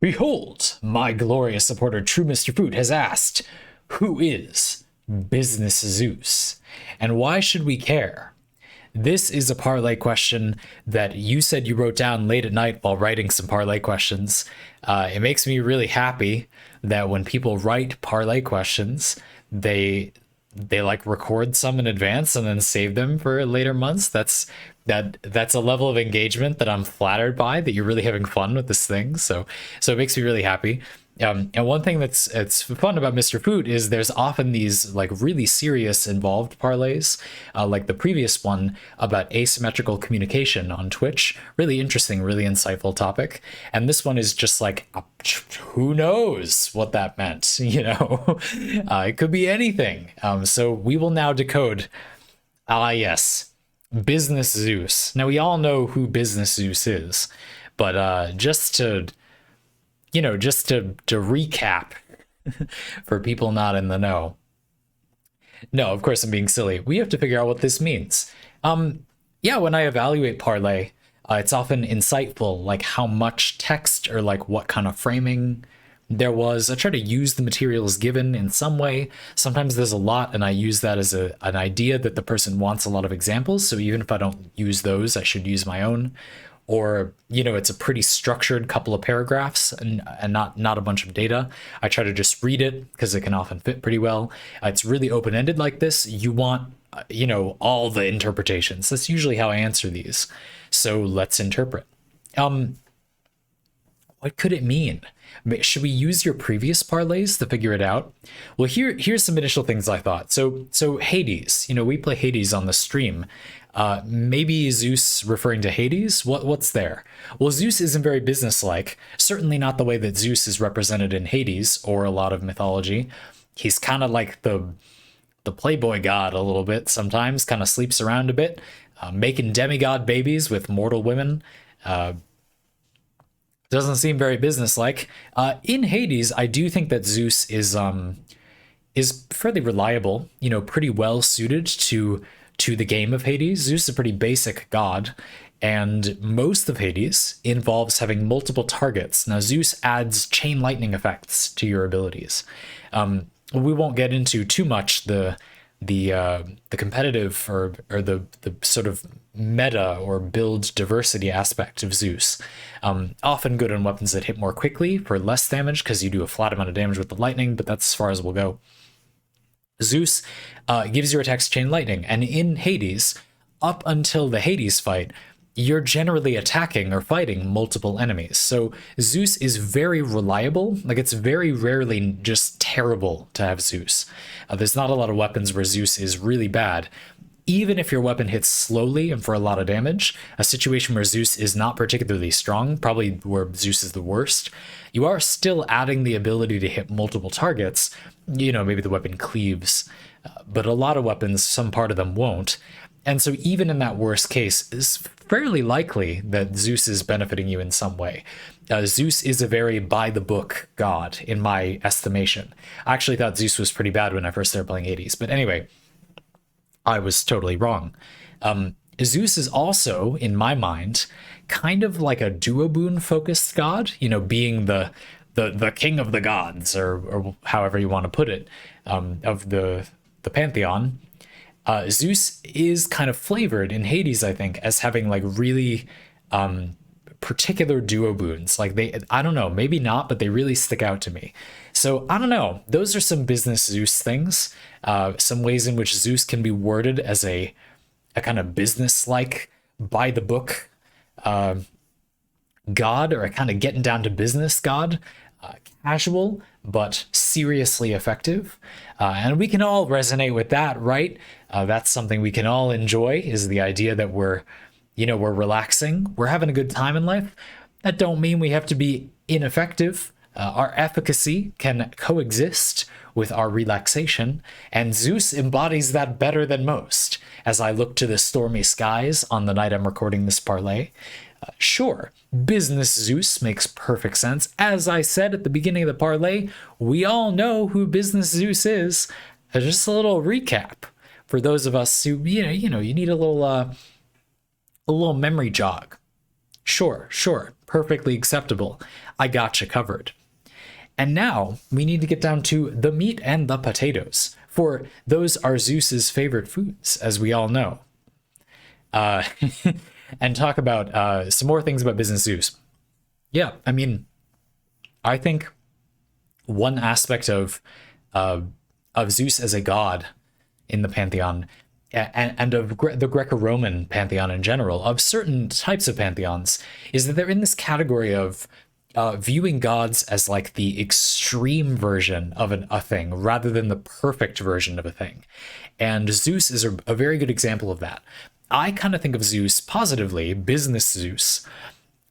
Behold, my glorious supporter True Mr.FOoT has asked, who is Business Zeus? And why should we care? This is a parlay question that you said you wrote down late at night while writing some parlay questions. It makes me really happy that when people write parlay questions, they like record some in advance and then save them for later months. That's a level of engagement that I'm flattered by, that you're really having fun with this thing. So it makes me really happy. And one thing it's fun about Mr.FOoT is there's often these like really serious involved parlays, like the previous one about asymmetrical communication on Twitch. Really interesting, really insightful topic. And this one is just like, who knows what that meant, it could be anything. So we will now decode, yes, Business Zeus. Now we all know who Business Zeus is, but just to recap for people not in the know. No, of course I'm being silly. We have to figure out what this means. Yeah, when I evaluate parlay, it's often insightful, like how much text or like what kind of framing there was. I try to use the materials given in some way. Sometimes there's a lot, and I use that as an idea that the person wants a lot of examples. So even if I don't use those, I should use my own. Or, it's a pretty structured couple of paragraphs and not a bunch of data. I try to just read it because it can often fit pretty well. It's really open-ended like this. You want, all the interpretations. That's usually how I answer these. So let's interpret. What could it mean? Should we use your previous parlays to figure it out? Well, here's some initial things I thought. So Hades, we play Hades on the stream. Maybe Zeus referring to Hades? What's there? Well, Zeus isn't very businesslike. Certainly not the way that Zeus is represented in Hades or a lot of mythology. He's kind of like the playboy god a little bit sometimes, kind of sleeps around a bit, making demigod babies with mortal women. Doesn't seem very businesslike. In Hades, I do think that Zeus is fairly reliable, pretty well suited to the game of Hades. Zeus is a pretty basic god, and most of Hades involves having multiple targets. Now, Zeus adds chain lightning effects to your abilities. We won't get into too much the competitive or the sort of meta or build diversity aspect of Zeus. Often good on weapons that hit more quickly for less damage because you do a flat amount of damage with the lightning, but that's as far as we'll go. Zeus gives your attacks chain lightning, and in Hades, up until the Hades fight, you're generally attacking or fighting multiple enemies. So Zeus is very reliable. Like, it's very rarely just terrible to have Zeus. There's not a lot of weapons where Zeus is really bad. Even if your weapon hits slowly and for a lot of damage, a situation where Zeus is not particularly strong, probably where Zeus is the worst, you are still adding the ability to hit multiple targets. Maybe the weapon cleaves, but a lot of weapons, some part of them won't. And so even in that worst case, it's fairly likely that Zeus is benefiting you in some way. Zeus is a very by-the-book god, in my estimation. I actually thought Zeus was pretty bad when I first started playing Hades, but anyway, I was totally wrong. Zeus is also, in my mind, kind of like a duoboon-focused god, being the king of the gods, or however you want to put it, of the pantheon. Zeus is kind of flavored in Hades, I think, as having like really particular duoboons. Like I don't know, maybe not, but they really stick out to me. So I don't know. Those are some Business Zeus things. Some ways in which Zeus can be worded as a kind of business-like, by the book god, or a kind of getting down to business god. Casual, but seriously effective. And we can all resonate with that, right? That's something we can all enjoy, is the idea that we're relaxing. We're having a good time in life. That don't mean we have to be ineffective. Our efficacy can coexist with our relaxation, and Zeus embodies that better than most. As I look to the stormy skies on the night I'm recording this parlay, sure, Business Zeus makes perfect sense. As I said at the beginning of the parlay, we all know who Business Zeus is. Just a little recap for those of us who, you need a little memory jog. Sure, perfectly acceptable. I gotcha covered. And now we need to get down to the meat and the potatoes, for those are Zeus's favorite foods, as we all know. Uh, and talk about some more things about Business Zeus. Yeah, I mean, I think one aspect of Zeus as a god in the pantheon, and of the Greco-Roman pantheon in general, of certain types of pantheons, is that they're in this category of viewing gods as like the extreme version of a thing rather than the perfect version of a thing. And Zeus is a very good example of that. I kind of think of Zeus positively, Business Zeus,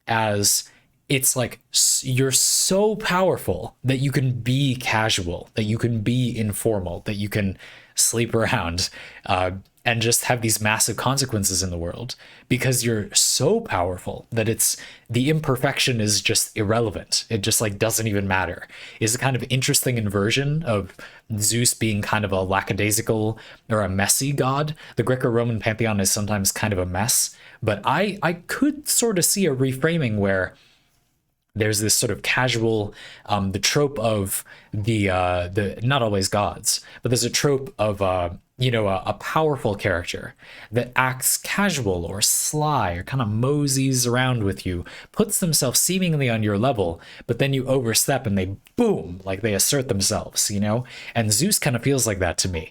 as it's like you're so powerful that you can be casual, that you can be informal, that you can sleep around, and just have these massive consequences in the world because you're so powerful that it's the imperfection is just irrelevant. It just like doesn't even matter. Is a kind of interesting inversion of Zeus being kind of a lackadaisical or a messy god. The Greco-Roman pantheon is sometimes kind of a mess, but I could sort of see a reframing where there's this sort of casual, the trope of the not always gods, but there's a trope of a powerful character that acts casual or sly or kind of moseys around with you, puts themselves seemingly on your level, but then you overstep and they boom, like they assert themselves, And Zeus kind of feels like that to me.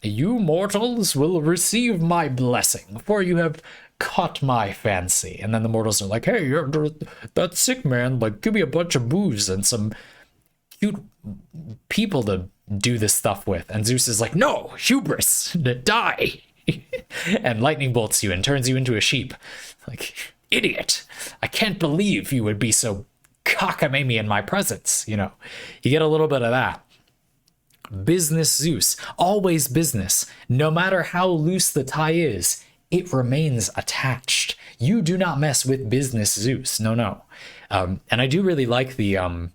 You mortals will receive my blessing, for you have caught my fancy. And then the mortals are like, hey, you're that sick man, like give me a bunch of booze and some cute people to do this stuff with. And Zeus is like, no, hubris, die. And lightning bolts you and turns you into a sheep. Like, idiot, I can't believe you would be so cockamamie in my presence. You get a little bit of that. Business Zeus, always business. No matter how loose the tie is, it remains attached. You do not mess with Business Zeus. No. And I do really like the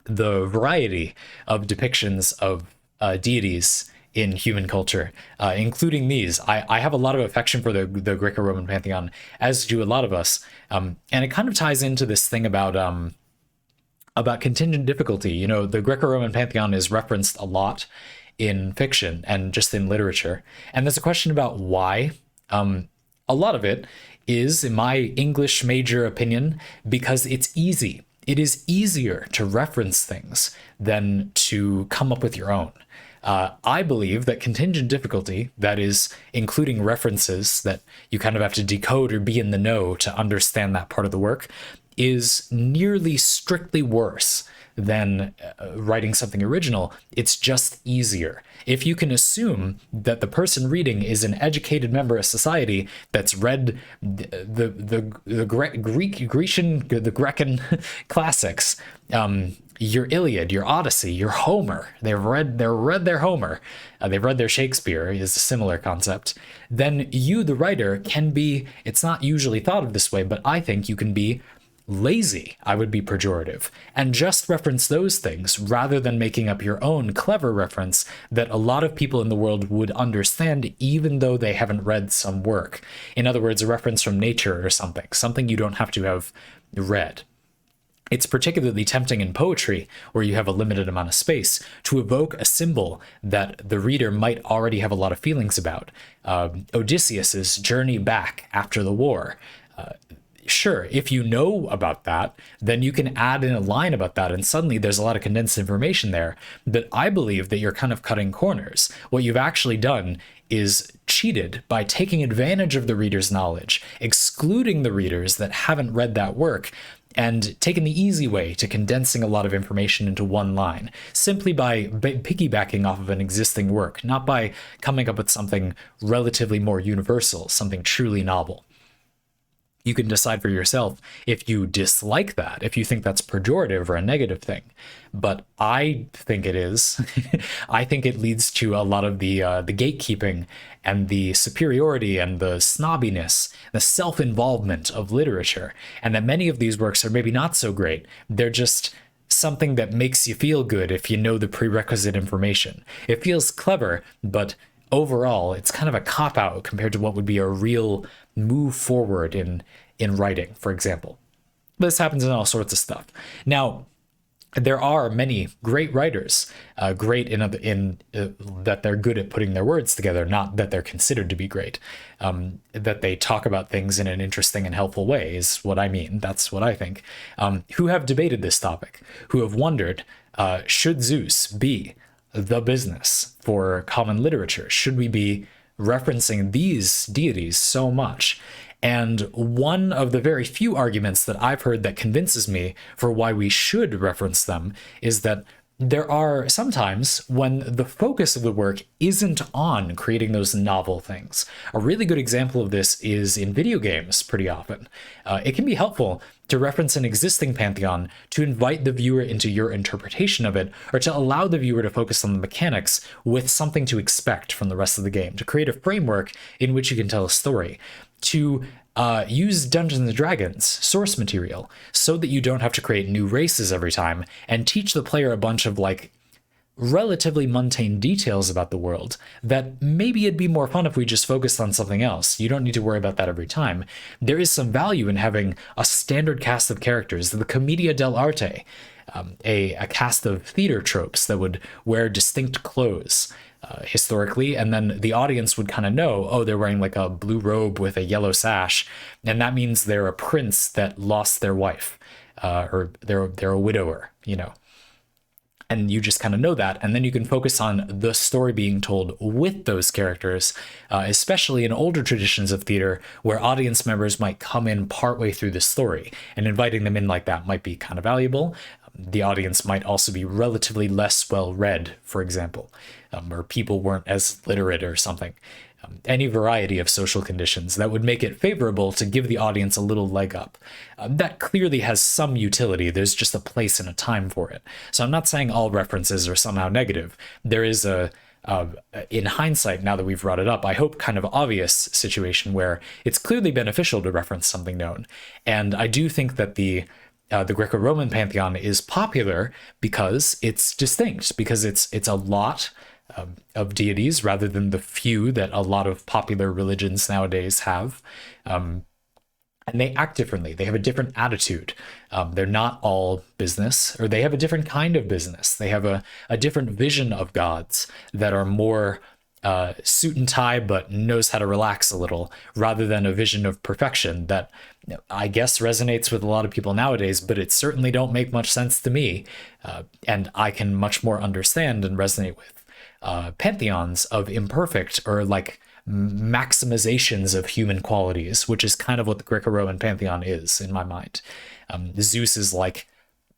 variety of depictions of deities in human culture, including these. I have a lot of affection for the Greco-Roman pantheon, as do a lot of us. And it kind of ties into this thing about contingent difficulty. The Greco-Roman pantheon is referenced a lot in fiction and just in literature. And there's a question about why. A lot of it is, in my English major opinion, because it's easy. It is easier to reference things than to come up with your own. I believe that contingent difficulty, that is, including references that you kind of have to decode or be in the know to understand that part of the work, is nearly strictly worse than writing something original. It's just easier. If you can assume that the person reading is an educated member of society that's read the Grecian classics, your Iliad, your Odyssey, your Homer, they've read their Homer, they've read their Shakespeare, is a similar concept, then you, the writer, can be, it's not usually thought of this way, but I think you can be lazy, I would be pejorative, and just reference those things rather than making up your own clever reference that a lot of people in the world would understand even though they haven't read some work. In other words, a reference from nature or something you don't have to have read. It's particularly tempting in poetry, where you have a limited amount of space, to evoke a symbol that the reader might already have a lot of feelings about. Odysseus's journey back after the war. Sure, if you know about that, then you can add in a line about that, and suddenly there's a lot of condensed information there. But I believe that you're kind of cutting corners. What you've actually done is cheated by taking advantage of the reader's knowledge, excluding the readers that haven't read that work, and taking the easy way to condensing a lot of information into one line, simply by piggybacking off of an existing work, not by coming up with something relatively more universal, something truly novel. You can decide for yourself if you dislike that, if you think that's pejorative or a negative thing. But I think it is. I think it leads to a lot of the gatekeeping and the superiority and the snobbiness, the self-involvement of literature, and that many of these works are maybe not so great. They're just something that makes you feel good if you know the prerequisite information. It feels clever, but overall, it's kind of a cop-out compared to what would be a real move forward in writing, for example. This happens in all sorts of stuff. Now, there are many great writers, great in that they're good at putting their words together, not that they're considered to be great. That they talk about things in an interesting and helpful way is what I mean. That's what I think. Who have debated this topic, who have wondered, should Zeus be the business for common literature? Should we be referencing these deities so much? And one of the very few arguments that I've heard that convinces me for why we should reference them is that there are sometimes when the focus of the work isn't on creating those novel things. A really good example of this is in video games pretty often. It can be helpful to reference an existing pantheon to invite the viewer into your interpretation of it, or to allow the viewer to focus on the mechanics with something to expect from the rest of the game, to create a framework in which you can tell a story, to use Dungeons and Dragons source material so that you don't have to create new races every time, and teach the player a bunch of like relatively mundane details about the world that maybe it'd be more fun if we just focused on something else. You don't need to worry about that every time. There is some value in having a standard cast of characters, the commedia dell'arte, a cast of theater tropes that would wear distinct clothes historically, and then the audience would kind of know, oh, they're wearing like a blue robe with a yellow sash, and that means they're a prince that lost their wife, or they're a widower, you know. And you just kind of know that, and then you can focus on the story being told with those characters, especially in older traditions of theater where audience members might come in partway through the story, and inviting them in like that might be kind of valuable. The audience might also be relatively less well read, for example, or people weren't as literate or something. Any variety of social conditions that would make it favorable to give the audience a little leg up. That clearly has some utility. There's just a place and a time for it. So I'm not saying all references are somehow negative. There is in hindsight, now that we've brought it up, I hope kind of obvious situation where it's clearly beneficial to reference something known. And I do think that the Greco-Roman pantheon is popular because it's distinct, because it's a lot of deities rather than the few that a lot of popular religions nowadays have. And they act differently. They have a different attitude. They're not all business, or they have a different kind of business. They have a different vision of gods that are more suit and tie, but knows how to relax a little, rather than a vision of perfection that I guess resonates with a lot of people nowadays, but it certainly don't make much sense to me. And I can much more understand and resonate with pantheons of imperfect, or like maximizations of human qualities, which is kind of what the Greco-Roman pantheon is in my mind. Zeus is like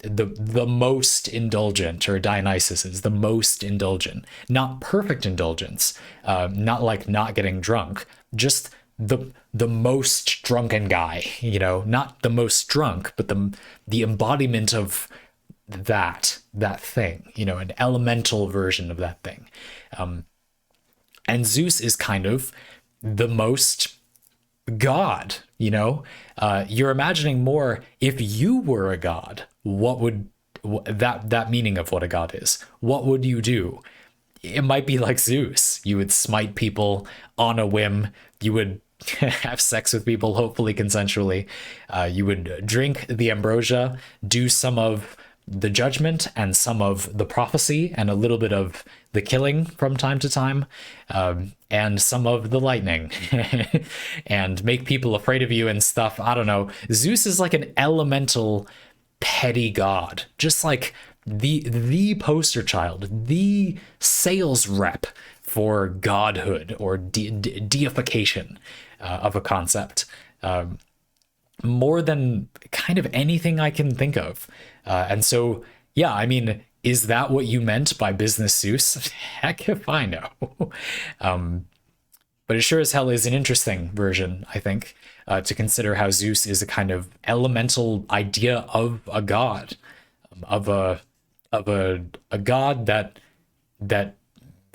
the most indulgent, or Dionysus is the most indulgent, not perfect indulgence, not like not getting drunk, just the most drunken guy, you know, not the most drunk, but the embodiment of that thing, you know, an elemental version of that thing. And Zeus is kind of the most god, you know. You're imagining more, if you were a god, what would that meaning of what a god is, what would you do? It might be like Zeus. You would smite people on a whim. You would have sex with people, hopefully consensually. You would drink the ambrosia, do some of the judgment and some of the prophecy and a little bit of the killing from time to time, and some of the lightning, and make people afraid of you and stuff. I don't know. Zeus is like an elemental petty god, just like the poster child, the sales rep for godhood or deification of a concept, more than kind of anything I can think of. And so, yeah, I mean, is that what you meant by Business Zeus? Heck if I know. But it sure as hell is an interesting version, I think, to consider how Zeus is a kind of elemental idea of a god, of a god that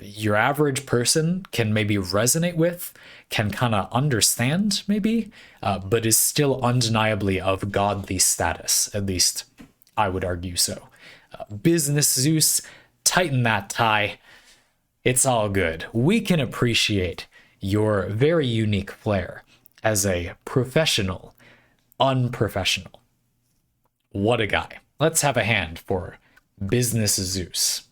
your average person can maybe resonate with, can kind of understand maybe, but is still undeniably of godly status. At least I would argue so. Business Zeus, tighten that tie. It's all good. We can appreciate your very unique flair as a professional, unprofessional. What a guy. Let's have a hand for Business Zeus.